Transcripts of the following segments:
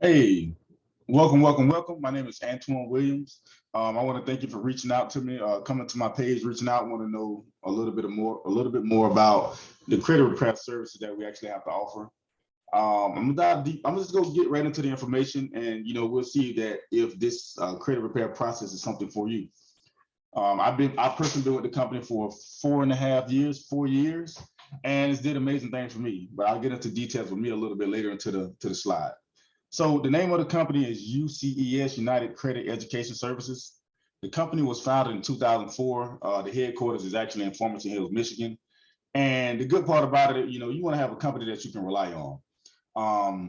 Hey, welcome. My name is Antwone Williams. I want to thank you for reaching out to me, coming to my page, reaching out. Want to know a little bit more about the credit repair services that we actually have to offer. I'm gonna dive deep. I'm just gonna get right into the information, and we'll see that if this credit repair process is something for you. I've personally been with the company for 4.5 years, 4 years, and it's did amazing things for me. But I'll get into details with me a little bit later into the slide. So the name of the company is UCES, United Credit Education Services. The company was founded in 2004. The headquarters is actually in Farmington Hills, Michigan. And the good part about it, you want to have a company that you can rely on.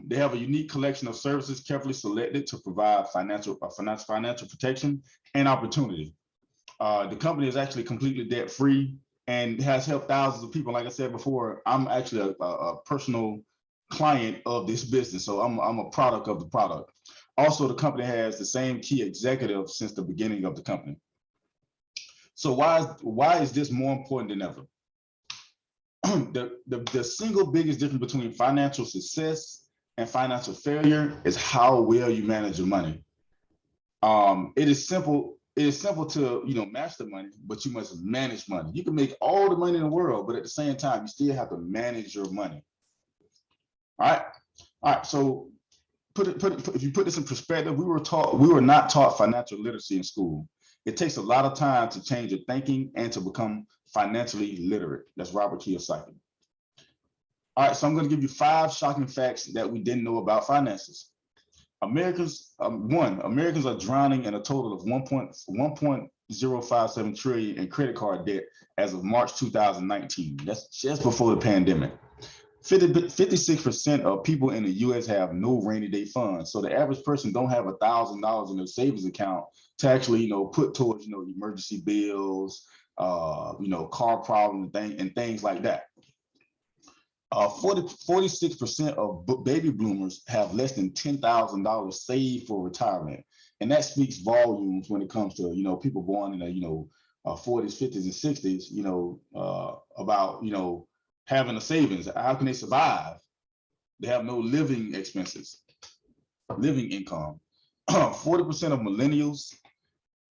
They have a unique collection of services carefully selected to provide financial protection and opportunity. The company is actually completely debt free and has helped thousands of people. Like I said before, I'm actually a personal client of this business, so I'm a product of the product. Also, the company has the same key executive since the beginning of the company. So why is this more important than ever? The single biggest difference between financial success and financial failure is how well you manage your money. It is simple to master money, but you must manage money. You can make all the money in the world, but at the same time, you still have to manage your money. All right. So if you put this in perspective, we were not taught financial literacy in school. It takes a lot of time to change your thinking and to become financially literate. That's Robert Kiyosaki. All right, so I'm going to give you 5 shocking facts that we didn't know about finances. Americans are drowning in a total of 1.057 trillion in credit card debt as of March 2019. That's just before the pandemic. 56% of people in the U.S. have no rainy day funds. So the average person don't have $1,000 in their savings account to actually, put towards, emergency bills, car problems and things like that. 46% of baby boomers have less than $10,000 saved for retirement. And that speaks volumes when it comes to, people born in the, 40s, 50s, and 60s, about, having a savings. How can they survive? They have no living expenses, living income. 40% of millennials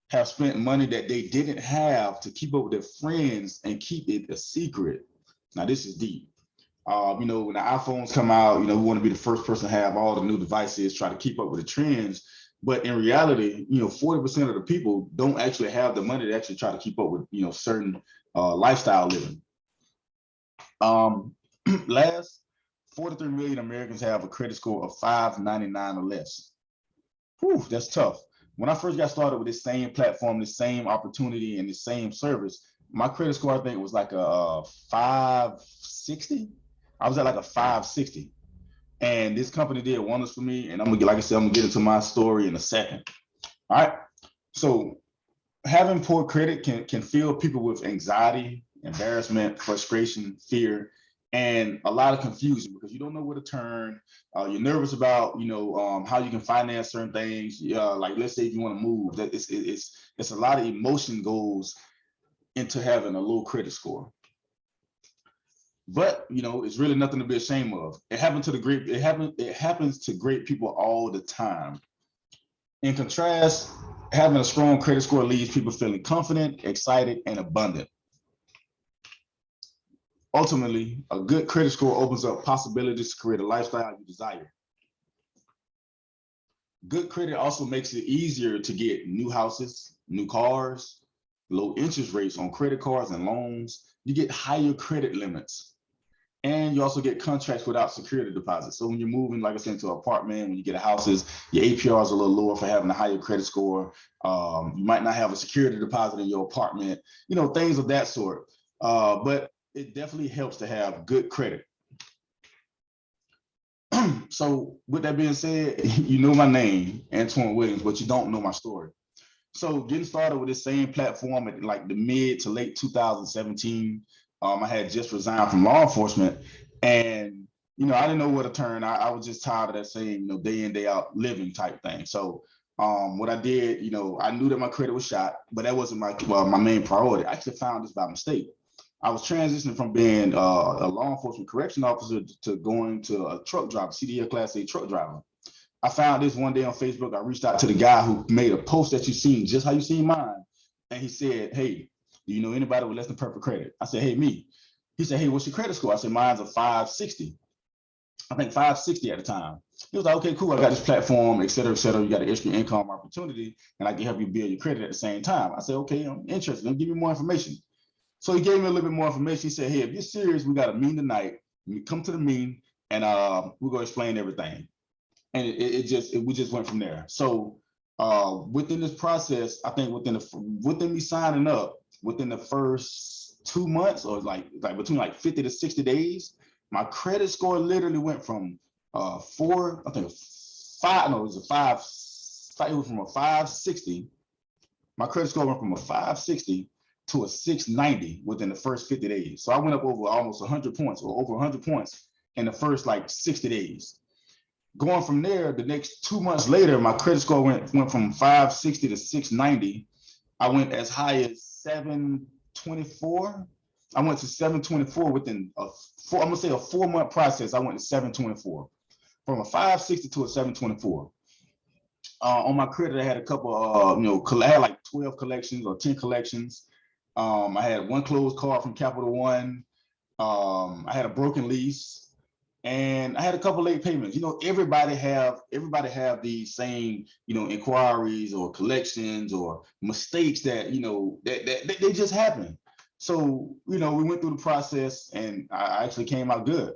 have spent money that they didn't have to keep up with their friends and keep it a secret. Now, this is deep. When the iPhones come out, we want to be the first person to have all the new devices, try to keep up with the trends. But in reality, 40% of the people don't actually have the money to actually try to keep up with, certain lifestyle living. Last, 43 million Americans have a credit score of 599 or less. Whew, that's tough. When I first got started with this same platform, this same opportunity, and the same service, my credit score, I think, was like a 560. I was at like a 560. And this company did wonders for me. And I'm gonna get into my story in a second. All right. So having poor credit can fill people with anxiety, embarrassment, frustration, fear, and a lot of confusion because you don't know where to turn. You're nervous about, how you can finance certain things. Like let's say if you want to move, that it's a lot of emotion goes into having a low credit score. But it's really nothing to be ashamed of. It happens to great people all the time. In contrast, having a strong credit score leaves people feeling confident, excited, and abundant. Ultimately, a good credit score opens up possibilities to create a lifestyle you desire. Good credit also makes it easier to get new houses, new cars, low interest rates on credit cards and loans. You get higher credit limits. And you also get contracts without security deposits. So when you're moving, like I said, into an apartment, when you get a houses, your APR is a little lower for having a higher credit score. You might not have a security deposit in your apartment, things of that sort. But it definitely helps to have good credit. So with that being said, you know my name, Antwone Williams, but you don't know my story. So getting started with this same platform at like the mid to late 2017, I had just resigned from law enforcement, and I didn't know where to turn. I was just tired of that same day in, day out living type thing. So what I did, I knew that my credit was shot, but that wasn't my main priority. I actually found this by mistake. I was transitioning from being a law enforcement correction officer to going to a truck driver, CDL Class A truck driver. I found this one day on Facebook. I reached out to the guy who made a post that you seen, just how you seen mine. And he said, hey, do you know anybody with less than perfect credit? I said, hey, me. He said, hey, what's your credit score? I said, mine's a 560. I think 560 at the time. He was like, okay, cool. I got this platform, et cetera, et cetera. You got an extra income opportunity, and I can help you build your credit at the same time. I said, okay, I'm interested. Let me give me more information. So he gave me a little bit more information. He said, hey, if you're serious, we got a meeting tonight. You come to the meeting, and we're going to explain everything. And we just went from there. So within this process, I think within me signing up, within the first 2 months, or like between like 50 to 60 days, my credit score literally went from it was from a 560. My credit score went from a 560 to a 690 within the first 50 days. So I went up over almost 100 points, or over 100 points in the first like 60 days. Going from there, the next 2 months later, my credit score went from 560 to 690. I went as high as 724. I went to 724 within I'm gonna say a 4 month process. I went to 724, from a 560 to a 724. On my credit, I had a couple, I had like 12 collections or 10 collections. I had one closed card from Capital One. I had a broken lease, and I had a couple late payments. You know, everybody have the same, inquiries or collections or mistakes that, that they just happen. So, we went through the process, and I actually came out good.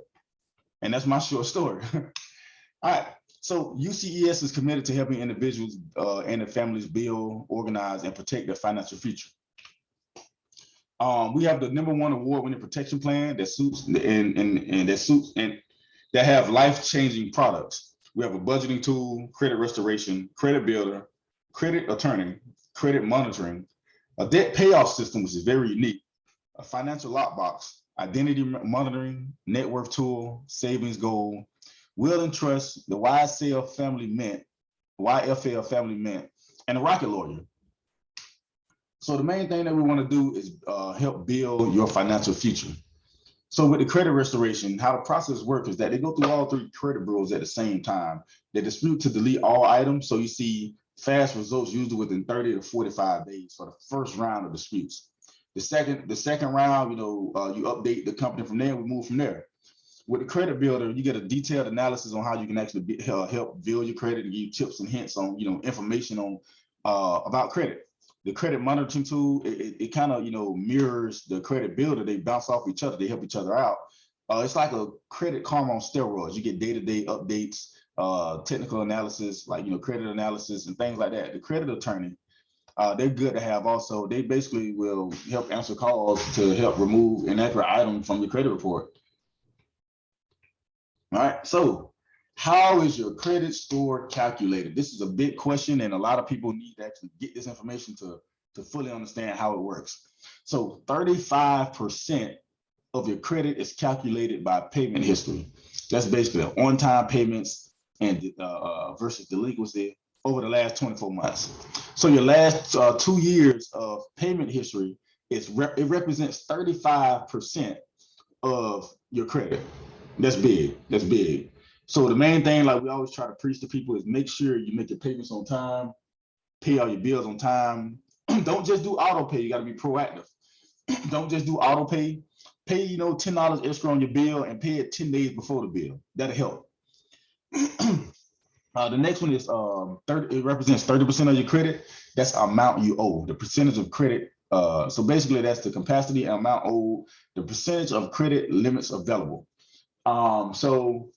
And that's my short story. All right. So UCES is committed to helping individuals and their families build, organize, and protect their financial future. We have the #1 award-winning protection plan that suits and that have life-changing products. We have a budgeting tool, credit restoration, credit builder, credit attorney, credit monitoring, a debt payoff system, which is very unique, a financial lockbox, identity monitoring, net worth tool, savings goal, will and trust, the YFL Family Mint, and a rocket lawyer. So the main thing that we want to do is help build your financial future. So with the credit restoration, how the process works is that they go through all 3 credit bureaus at the same time. They dispute to delete all items. So you see fast results usually within 30 to 45 days for the first round of disputes. The second round, you update the company from there, we move from there. With the credit builder, you get a detailed analysis on how you can actually help build your credit and give you tips and hints on, information on about credit. The credit monitoring tool, it kind of, mirrors the credit builder. They bounce off each other. They help each other out. It's like a credit karma on steroids. You get day-to-day updates, technical analysis, like, credit analysis and things like that. The credit attorney, they're good to have also. They basically will help answer calls to help remove inaccurate items from your credit report. All right, so how is your credit score calculated? This is a big question, and a lot of people need to actually get this information to fully understand how it works. So 35% of your credit is calculated by payment history. That's basically on-time payments and versus delinquency over the last 24 months. So your last 2 years of payment history it represents 35% of your credit. That's big. That's big. So the main thing, like we always try to preach to people, is make sure you make your payments on time, pay all your bills on time. Don't just do auto pay. You got to be proactive. Don't just do auto pay. Pay, $10 extra on your bill and pay it 10 days before the bill. That'll help. The next one is it represents 30% of your credit. That's amount you owe. The percentage of credit. So basically, that's the capacity and amount owed. The percentage of credit limits available. So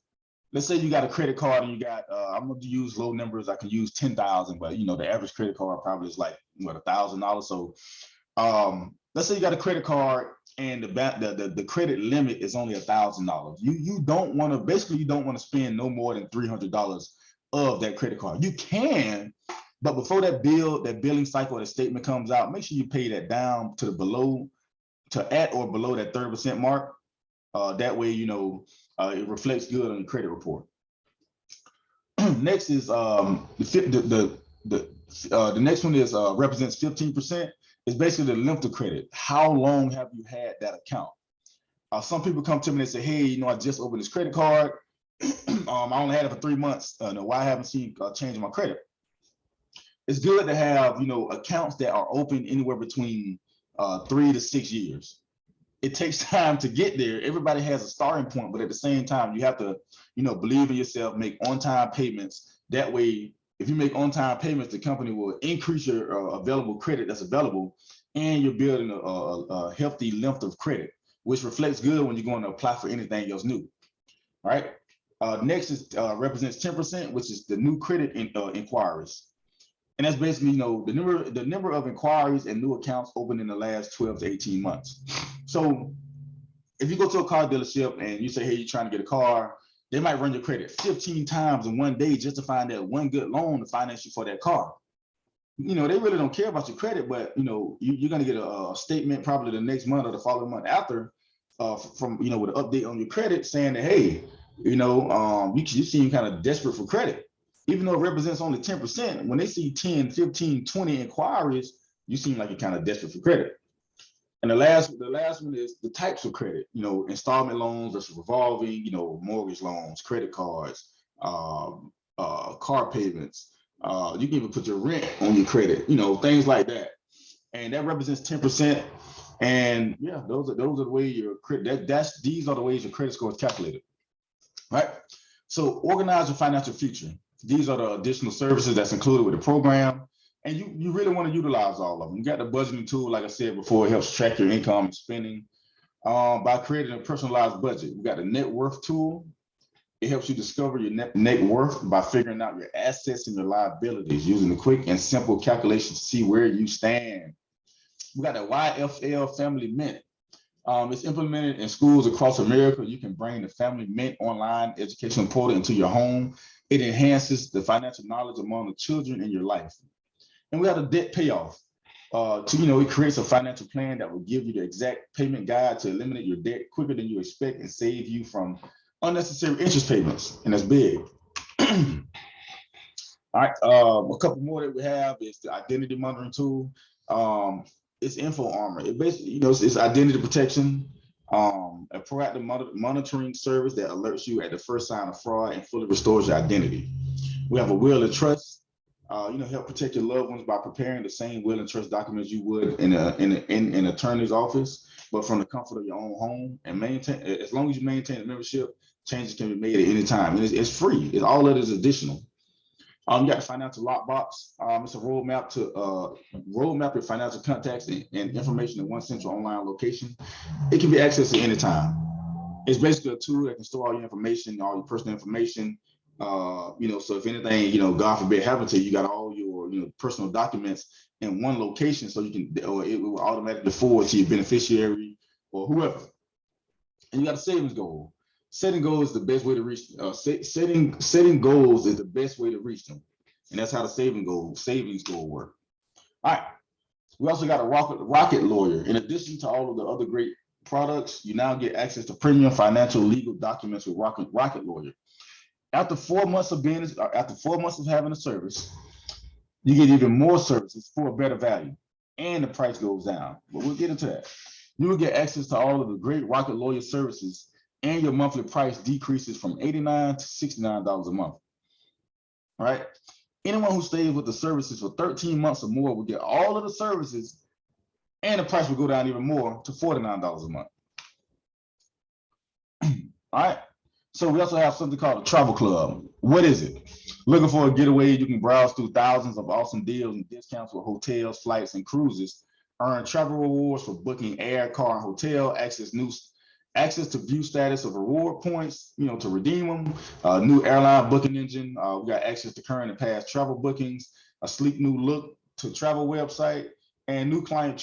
let's say you got a credit card and you got, I'm going to use low numbers. I can use 10,000, but the average credit card probably is like $1,000. So let's say you got a credit card and the credit limit is only $1,000. You don't want to spend no more than $300 of that credit card. You can, but before that billing cycle, the statement comes out, make sure you pay that down to at or below that 30% mark. That way, it reflects good on the credit report. Next is the next one is represents 15%. It's basically the length of credit. How long have you had that account? Some people come to me and say, hey, I just opened this credit card. I only had it for 3 months. Why I haven't seen change in my credit? It's good to have, accounts that are open anywhere between 3 to 6 years. It takes time to get there. Everybody has a starting point, but at the same time, you have to, believe in yourself, make on-time payments. That way, if you make on-time payments, the company will increase your available credit that's available, and you're building a healthy length of credit, which reflects good when you're going to apply for anything else new. All right. Next is represents 10%, which is the new credit inquiries. And that's basically, the number of inquiries and new accounts opened in the last 12 to 18 months. So if you go to a car dealership and you say, hey, you're trying to get a car, they might run your credit 15 times in one day just to find that one good loan to finance you for that car. They really don't care about your credit, but you're going to get a statement probably the next month or the following month after from with an update on your credit saying that, hey, you seem kind of desperate for credit. Even though it represents only 10%, when they see 10, 15, 20 inquiries, you seem like you're kind of desperate for credit. And the last one is the types of credit, installment loans versus revolving, mortgage loans, credit cards, car payments. You can even put your rent on your credit, things like that. And that represents 10%. And yeah, those are the ways your credit, these are the ways your credit score is calculated. Right? So organize your financial future. These are the additional services that's included with the program. And you really want to utilize all of them. You got the budgeting tool, like I said before, it helps track your income and spending by creating a personalized budget. We got the net worth tool. It helps you discover your net worth by figuring out your assets and your liabilities using the quick and simple calculations to see where you stand. We got the YFL Family Mint. It's implemented in schools across America. You can bring the Family Mint online educational portal into your home. It enhances the financial knowledge among the children in your life. And we have a debt payoff. It creates a financial plan that will give you the exact payment guide to eliminate your debt quicker than you expect and save you from unnecessary interest payments. And that's big. All right. A couple more that we have is the identity monitoring tool. It's Info Armor. It basically, it's identity protection, a proactive monitoring service that alerts you at the first sign of fraud and fully restores your identity. We have a will and trust. Help protect your loved ones by preparing the same will and trust documents you would in an attorney's office, but from the comfort of your own home. And as long as you maintain the membership, changes can be made at any time. And it's free. It's all of it is additional. You got the financial lockbox. It's a roadmap to your financial contacts and information in one central online location. It can be accessed at any time. It's basically a tool that can store all your information, all your personal information. So if anything, God forbid, happened to you, you got all your, personal documents in one location, so you can, or it will automatically forward to your beneficiary or whoever. And you got a savings goal. Setting goals is the best way to reach. Setting goals is the best way to reach them, and that's how the savings goal work. All right. We also got a Rocket Lawyer. In addition to all of the other great products, you now get access to premium financial legal documents with Rocket Lawyer. After 4 months of having a service, you get even more services for a better value, and the price goes down. But we'll get into that. You will get access to all of the great Rocket Lawyer services, and your monthly price decreases from $89 to $69 a month. All right. Anyone who stays with the services for 13 months or more will get all of the services, and the price will go down even more to $49 a month. All right. So we also have something called a travel club. What is it? Looking for a getaway? You can browse through thousands of awesome deals and discounts with hotels, flights, and cruises. Earn travel rewards for booking air, car, and hotel. Access to view status of reward points, to redeem them. New airline booking engine. We got access to current and past travel bookings. A sleek new look to travel website, and new client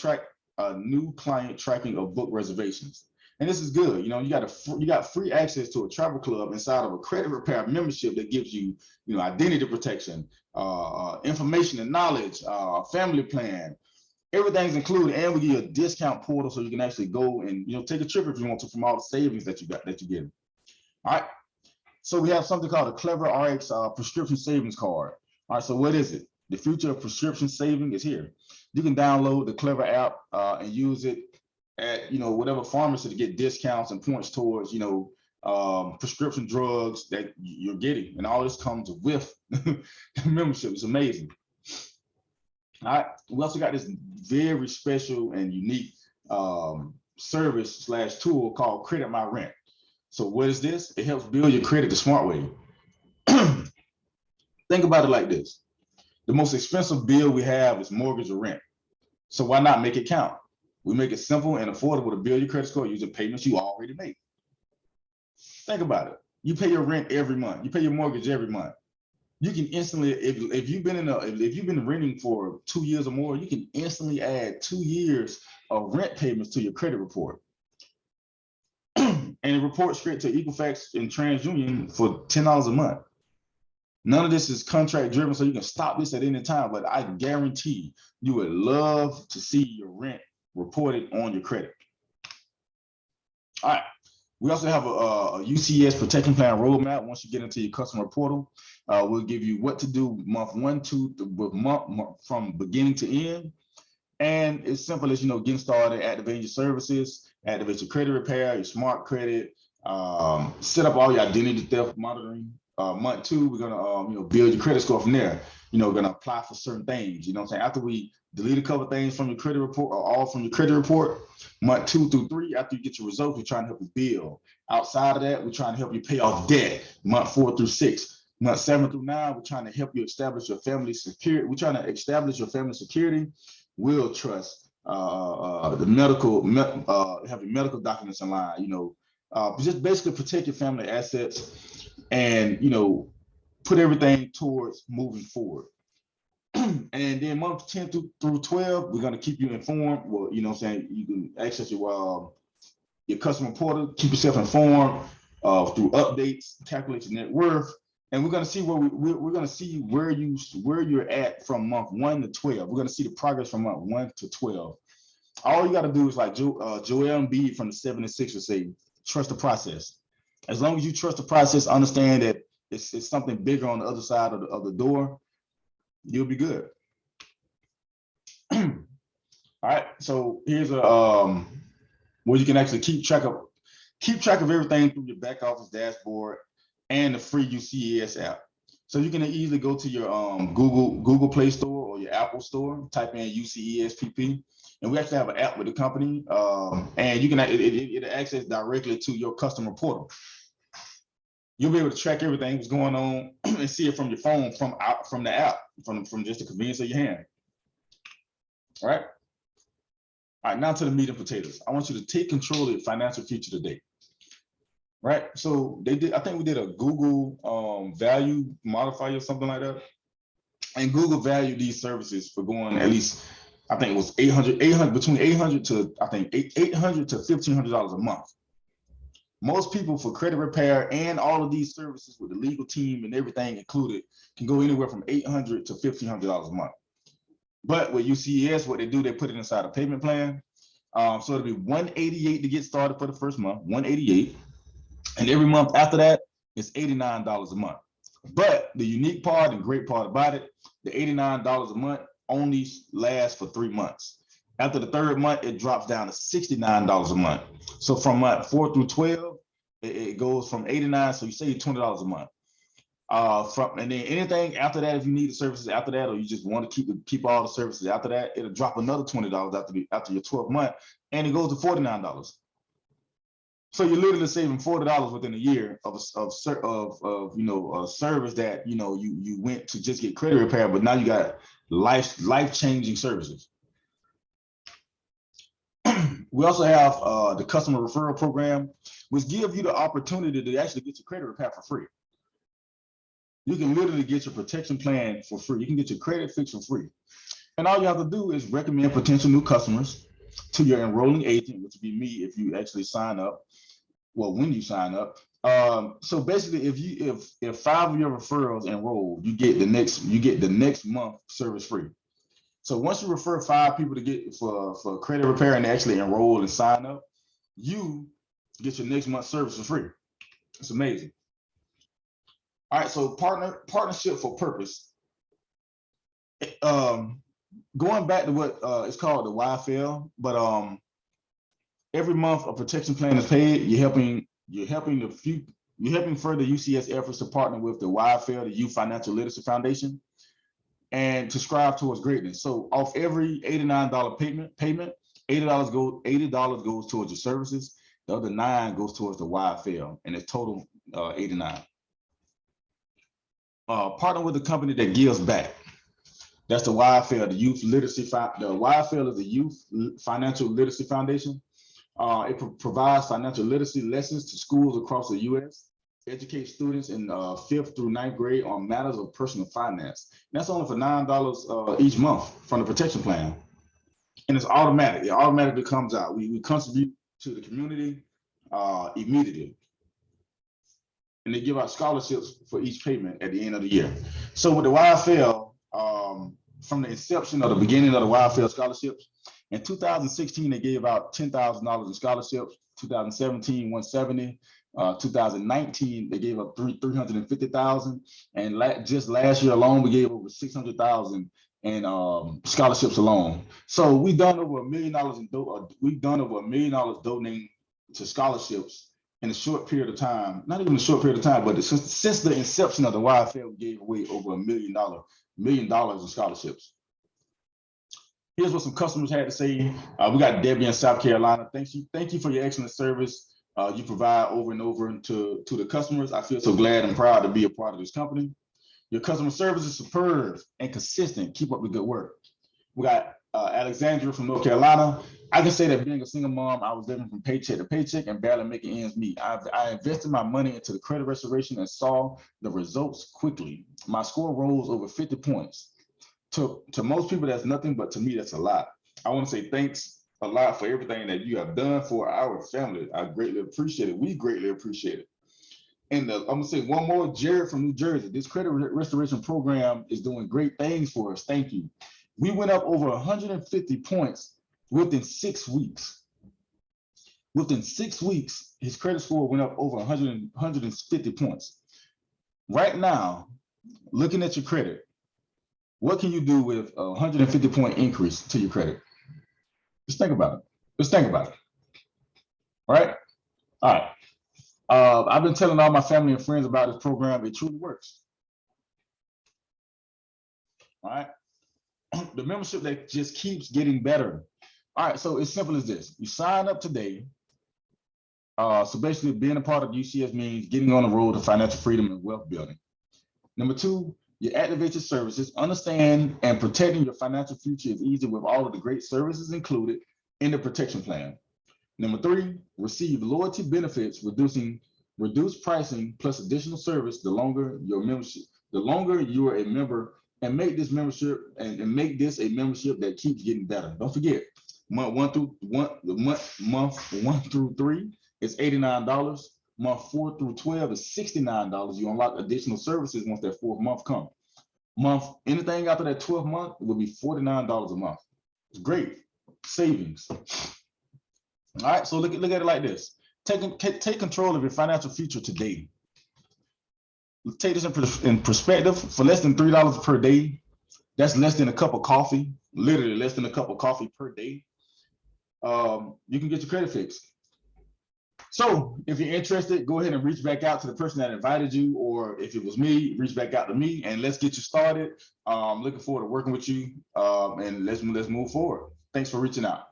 tracking of book reservations. And this is good. You got free access to a travel club inside of a credit repair membership that gives you, identity protection, information and knowledge, family plan. Everything's included, and we give you a discount portal so you can actually go and take a trip if you want to from all the savings that you get. All right. So we have something called a Clever RX prescription savings card. All right. So what is it? The future of prescription saving is here. You can download the Clever app and use it at whatever pharmacy to get discounts and points towards prescription drugs that you're getting, and all this comes with membership. It's amazing. All right, we also got this very special and unique service / tool called Credit My Rent. So what is this? It helps build your credit the smart way. Think about it like this. The most expensive bill we have is mortgage or rent. So why not make it count? We make it simple and affordable to build your credit score using payments you already make. Think about it. You pay your rent every month. You pay your mortgage every month. You can instantly, if you've been renting for 2 years or more, you can instantly add 2 years of rent payments to your credit report. And it reports straight to Equifax and TransUnion for $10 a month. None of this is contract driven, so you can stop this at any time, but I guarantee you would love to see your rent reported on your credit. All right. We also have a UCES Protection Plan roadmap. Once you get into your customer portal, we'll give you what to do month 1, 2, from beginning to end. And it's simple as, getting started, activating your services, activate your credit repair, your smart credit, set up all your identity theft monitoring. Month 2, we're gonna build your credit score from there. Gonna apply for certain things. You know what I'm saying? After we delete a couple of things from your credit report, or all from your credit report, month 2 through 3, after you get your results, we're trying to help you build. Outside of that, we're trying to help you pay off debt. Month 4 through 6. Month 7 through 9, we're trying to help you establish your family security. We're trying to establish your family security, will trust, the medical, have your medical documents in line. Just basically protect your family assets, and put everything towards moving forward. And then month 10 through 12, we're going to keep you informed. Well, you can access your customer portal, keep yourself informed through updates, calculate your net worth, and we're going to see where you're at from month 1 to 12. We're going to see the progress from month 1 to 12. All you got to do is, like Joel Embiid from the 76ers say, trust the process. As long as you trust the process, understand that it's something bigger on the other side of the door, you'll be good. All right, so here's a where you can actually keep track of everything through your back office dashboard and the free UCES app. So you can easily go to your Google Play Store or your Apple Store, type in UCESPP, and we actually have an app with the company, and you can it access directly to your customer portal. You'll be able to track everything that's going on and see it from your phone, from the app, from just the convenience of your hand. All right. All right, now to the meat and potatoes. I want you to take control of your financial future today. Right. So I think we did a Google value modifier or something like that. And Google valued these services for going at least, I think it was between $800 to $1,500 a month. Most people, for credit repair and all of these services with the legal team and everything included, can go anywhere from $800 to $1,500 a month. But with UCES, what they do, they put it inside a payment plan. So it'll be $188 to get started for the first month, $188. And every month after that, it's $89 a month. But the unique part and great part about it, the $89 a month only lasts for 3 months. After the 3rd month, it drops down to $69 a month. So from month 4 through 12, it goes from $89, so you save $20 a month. And then anything after that, if you need the services after that, or you just want to keep all the services after that, it'll drop another $20 after your 12th month, and it goes to $49. So you're literally saving $40 within a year of a service that you went to just get credit repair, but now you got life-changing services. We also have the customer referral program, which gives you the opportunity to actually get your credit repair for free. You can literally get your protection plan for free. You can get your credit fixed for free. And all you have to do is recommend potential new customers to your enrolling agent, which would be me if you actually sign up. Well, when you sign up. So basically, if 5 of your referrals enroll, you get the next month service free. So once you refer 5 people to get for credit repair and actually enroll and sign up, you get your next month service for free. It's amazing. All right, so partnership for purpose. Going back to what it's called the YFL, but every month a protection plan is paid. You're helping You're helping further UCS efforts to partner with the YFL, the Youth Financial Literacy Foundation, and to strive towards greatness. So off every $89 payment, $80 goes towards your services. The other $9 goes towards the YFL, and it's total $89. Partner with a company that gives back. That's the YFL, the Youth Literacy. The YFL is the Youth Financial Literacy Foundation. It provides financial literacy lessons to schools across the U.S., educate students in 5th through 9th grade on matters of personal finance. And that's only for $9 each month from the protection plan. And it's automatic. It automatically comes out. We contribute to the community immediately. And they give out scholarships for each payment at the end of the year. So with the YFL, from the inception of the beginning of the YFL scholarships, in 2016, they gave out $10,000 in scholarships. 2017, 170. 2019, they gave up $350,000, and just last year alone, we gave over $600,000 in scholarships alone. So we've done over $1 million donating to scholarships in a short period of time. Not even a short period of time, but since the inception of the YFL, we gave away over $1 million in scholarships. Here's what some customers had to say. We got Debbie in South Carolina. Thank you for your excellent service you provide over and over to the customers. I feel so glad and proud to be a part of this company. Your customer service is superb and consistent. Keep up the good work. We got Alexandra from North Carolina. I can say that being a single mom, I was living from paycheck to paycheck and barely making ends meet. I invested my money into the credit restoration and saw the results quickly. My score rose over 50 points. To most people, that's nothing, but to me, that's a lot. I want to say thanks a lot for everything that you have done for our family. I greatly appreciate it. We greatly appreciate it. And I'm gonna say one more, Jared from New Jersey. This credit restoration program is doing great things for us. Thank you. We went up over 150 points within 6 weeks. Within 6 weeks, his credit score went up over 150 points. Right now, looking at your credit, what can you do with a 150 point increase to your credit? Just think about it. Just think about it. All right? All right. I've been telling all my family and friends about this program. It truly works. All right. The membership that just keeps getting better. All right. So it's simple as this. You sign up today. So basically being a part of UCS means getting on the road to financial freedom and wealth building. Number 2, you activate your services. Understand and protecting your financial future is easy with all of the great services included in the protection plan. Number 3, receive loyalty benefits, reduced pricing plus additional service the longer you are a member, and make this membership a membership that keeps getting better. Don't forget, month 1 through 3 is $89. Month 4 through 12 is $69. You unlock additional services once that 4th month comes. Anything after that 12th month will be $49 a month. It's great savings. All right, so look at it like this. Take control of your financial future today. Let's take this in perspective. For less than $3 per day, that's less than a cup of coffee, literally less than a cup of coffee per day. You can get your credit fixed. So if you're interested, go ahead and reach back out to the person that invited you, or if it was me, reach back out to me and let's get you started. Looking forward to working with you, and let's move forward. Thanks for reaching out.